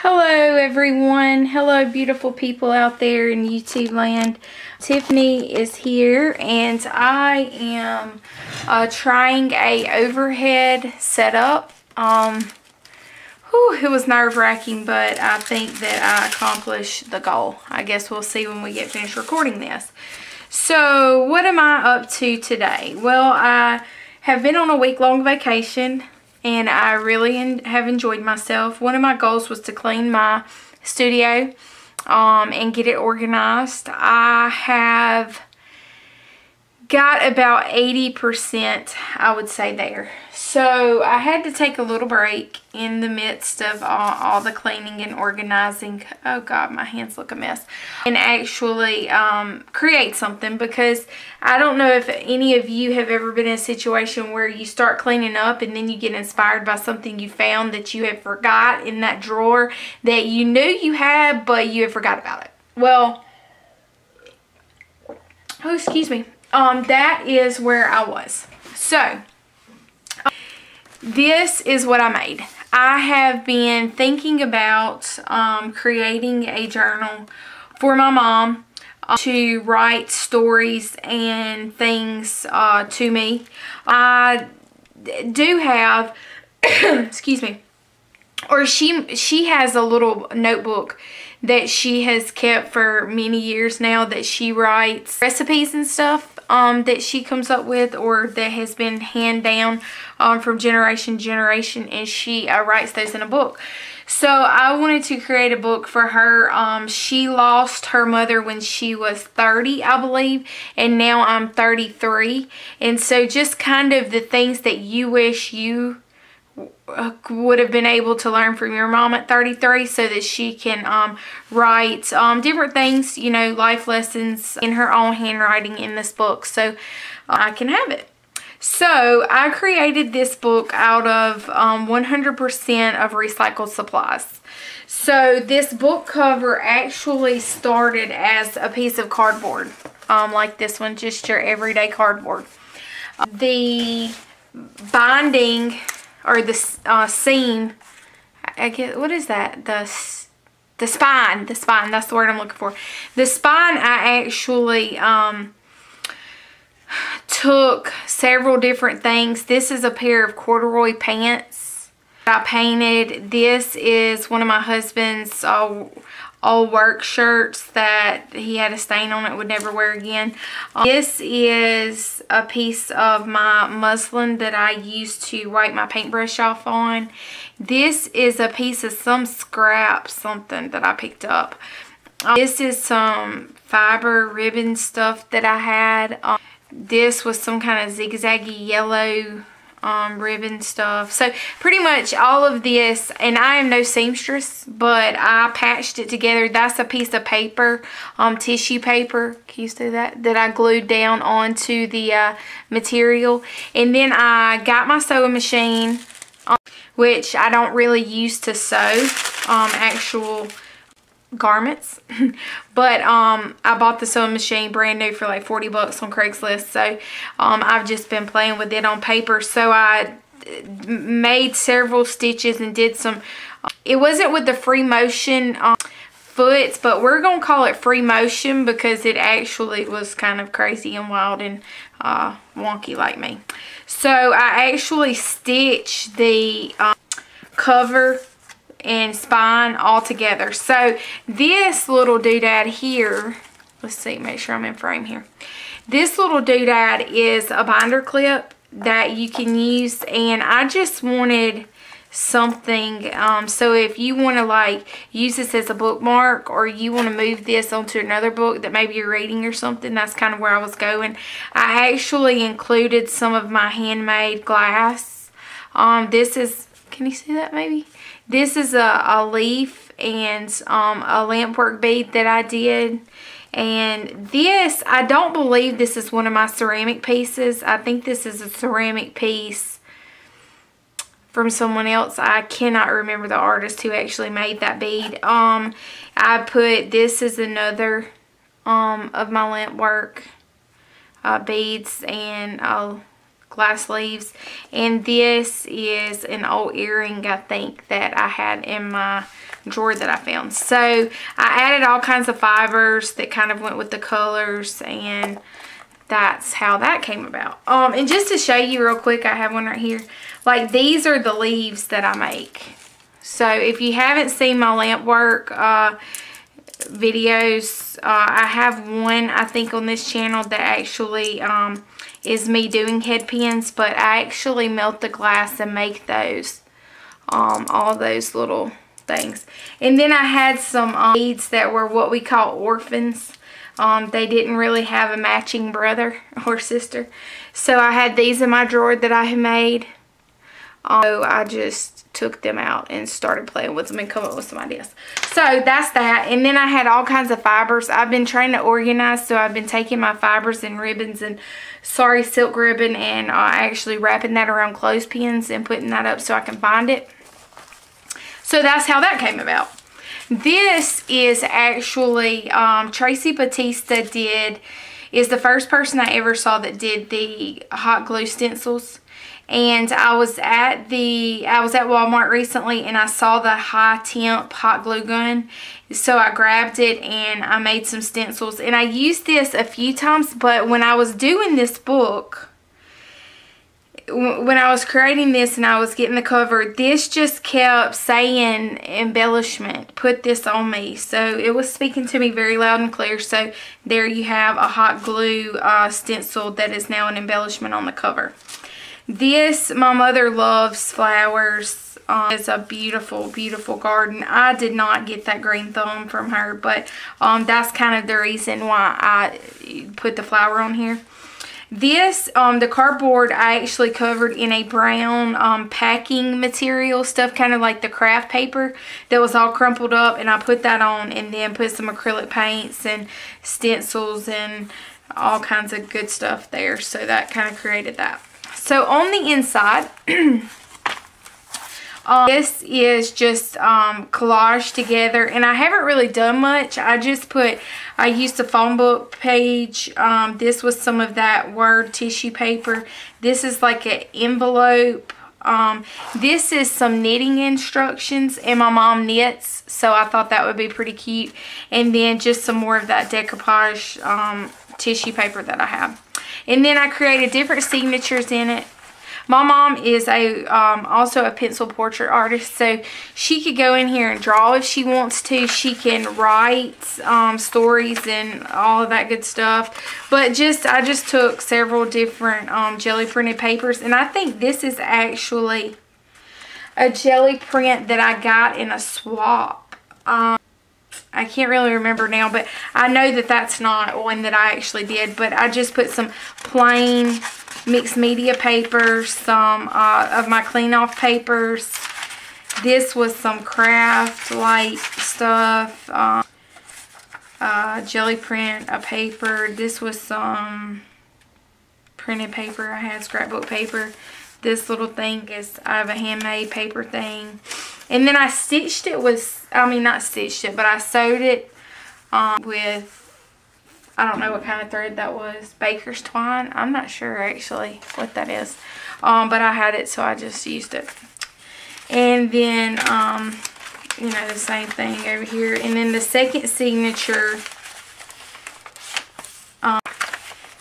Hello everyone. Hello beautiful people out there in YouTube land. Tiffany is here and I am trying a overhead setup. It was nerve-wracking, but I think that I accomplished the goal. I guess we'll see when we get finished recording this. So what am I up to today? Well, I have been on a week-long vacation and I really have enjoyed myself. One of my goals was to clean my studio and get it organized. I have got about 80%, I would say, there. So I had to take a little break in the midst of all the cleaning and organizing. Oh God, my hands look a mess. And actually create something, because I don't know if any of you have ever been in a situation where you start cleaning up and then you get inspired by something you found that you had forgot in that drawer that you knew you had, but you had forgot about it. Well, oh, excuse me. That is where I was. So, this is what I made. I have been thinking about creating a journal for my mom to write stories and things to me. I do have, excuse me, or she has a little notebook that she has kept for many years now that she writes recipes and stuff that she comes up with, or that has been handed down from generation to generation, and she writes those in a book. So I wanted to create a book for her. She lost her mother when she was 30, I believe, and now I'm 33. And so just kind of the things that you wish you would have been able to learn from your mom at 33, so that she can write different things, you know, life lessons in her own handwriting in this book, so I can have it. So I created this book out of 100% of recycled supplies. So this book cover actually started as a piece of cardboard, like this one, just your everyday cardboard. The binding, or the seam, I guess, what is that? The spine, that's the word I'm looking for. The spine, I actually took several different things. This is a pair of corduroy pants I painted. This is one of my husband's old work shirts that he had a stain on it, would never wear again. This is a piece of my muslin that I used to wipe my paintbrush off on. This is a piece of some scrap something that I picked up. This is some fiber ribbon stuff that I had. This was some kind of zigzaggy yellow ribbon stuff. So pretty much all of this, and I am no seamstress, but I patched it together. That's a piece of paper, tissue paper, can you see that I glued down onto the material. And then I got my sewing machine, which I don't really use to sew actual garments, but I bought the sewing machine brand new for like 40 bucks on Craigslist. So I've just been playing with it on paper. So I made several stitches and did some, it wasn't with the free motion foots, but we're gonna call it free motion because it actually was kind of crazy and wild and wonky like me. So I actually stitched the cover and spine all together. So this little doodad here, let's see, make sure I'm in frame here. This little doodad is a binder clip that you can use, and I just wanted something, so if you want to like use this as a bookmark, or you want to move this onto another book that maybe you're reading or something, that's kind of where I was going. I actually included some of my handmade glass. This is, can you see that maybe? This is a leaf and a lampwork bead that I did. And this, I don't believe this is one of my ceramic pieces. I think this is a ceramic piece from someone else. I cannot remember the artist who actually made that bead. I put, this is another of my lampwork beads and glass leaves, and this is an old earring I think that I had in my drawer that I found. So I added all kinds of fibers that kind of went with the colors, and that's how that came about. And just to show you real quick, I have one right here. Like, these are the leaves that I make. So if you haven't seen my lamp work videos, I have one, I think, on this channel that actually is me doing head pins, but I actually melt the glass and make those, all those little things. And then I had some beads that were what we call orphans. They didn't really have a matching brother or sister, so I had these in my drawer that I had made. So I just took them out and started playing with them and come up with some ideas. So that's that. And then I had all kinds of fibers. I've been trying to organize, so I've been taking my fibers and ribbons and silk ribbon and actually wrapping that around clothespins and putting that up so I can find it. So that's how that came about. This is actually Tracy Batista is the first person I ever saw that did the hot glue stencils. And I was at Walmart recently, and I saw the high temp hot glue gun, so I grabbed it and I made some stencils. And I used this a few times, but when I was doing this book, when I was creating this and I was getting the cover, this just kept saying embellishment, put this on me. So it was speaking to me very loud and clear. So there you have a hot glue stencil that is now an embellishment on the cover. This, my mother loves flowers. It's a beautiful, beautiful garden. I did not get that green thumb from her, but that's kind of the reason why I put the flower on here. This, the cardboard, I actually covered in a brown packing material stuff, kind of like the craft paper that was all crumpled up, and I put that on and then put some acrylic paints and stencils and all kinds of good stuff there. So that kind of created that. So on the inside, this is just collaged together, and I haven't really done much. I used a phone book page. This was some of that Word tissue paper. This is like an envelope. This is some knitting instructions, and my mom knits, so I thought that would be pretty cute. And then just some more of that decoupage tissue paper that I have. And then I created different signatures in it. My mom is also a pencil portrait artist, so she could go in here and draw if she wants to. She can write stories and all of that good stuff. But I just took several different jelly printed papers, and I think this is actually a jelly print that I got in a swap. I can't really remember now, but I know that that's not one that I actually did. But I just put some plain mixed media papers, some of my clean off papers. This was some craft light stuff, jelly print a paper. This was some printed paper. I had scrapbook paper. This little thing is, I have a handmade paper thing. And then I stitched it with, not stitched it, but I sewed it with, I don't know what kind of thread that was, baker's twine. I'm not sure actually what that is. But I had it, so I just used it. And then, the same thing over here. And then the second signature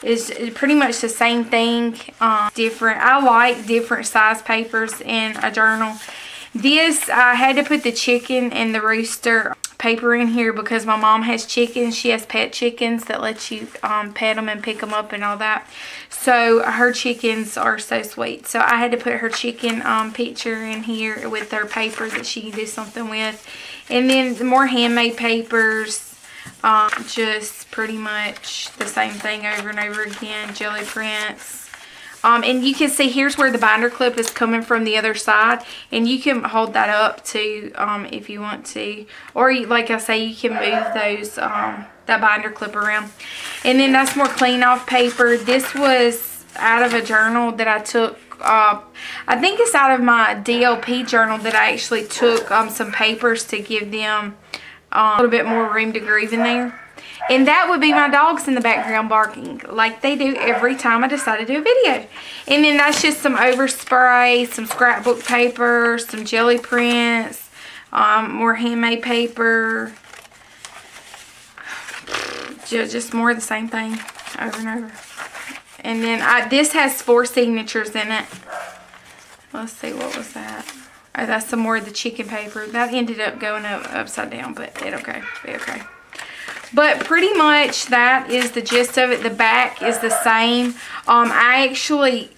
is pretty much the same thing, different. I like different size papers in a journal. This, I had to put the chicken and the rooster paper in here because my mom has chickens. She has pet chickens that let you pet them and pick them up and all that. So her chickens are so sweet. So I had to put her chicken picture in here with her paper that she can do something with. And then more handmade papers. Just pretty much the same thing over and over again. Jelly prints. And you can see here's where the binder clip is coming from the other side, and you can hold that up too if you want to, or like I say, you can move those that binder clip around. And then that's more clean off paper. This was out of a journal that I took. I think it's out of my DLP journal that I actually took some papers to give them a little bit more room to groove in there. And that would be my dogs in the background barking like they do every time I decide to do a video. And then that's just some overspray, some scrapbook paper, some jelly prints, More handmade paper. Just more of the same thing over and over. And then this has 4 signatures in it. Let's see, what was that? Oh, that's some more of the chicken paper. That ended up going upside down, but it's okay. Be okay. But pretty much that is the gist of it. The back is the same. I actually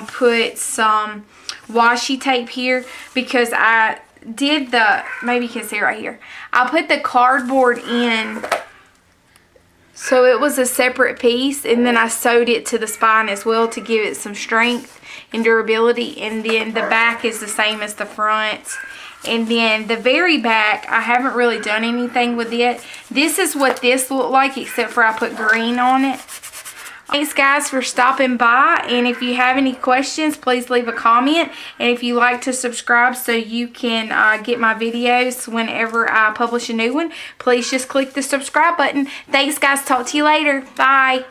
put some washi tape here because I did maybe you can see right here. I put the cardboard in, so it was a separate piece, and then I sewed it to the spine as well to give it some strength and durability. And then the back is the same as the front. And then the very back, I haven't really done anything with it. This is what this looked like, except for I put green on it. Thanks guys for stopping by, and if you have any questions, please leave a comment. And if you like to subscribe so you can get my videos whenever I publish a new one, please just click the subscribe button. Thanks guys, talk to you later. Bye.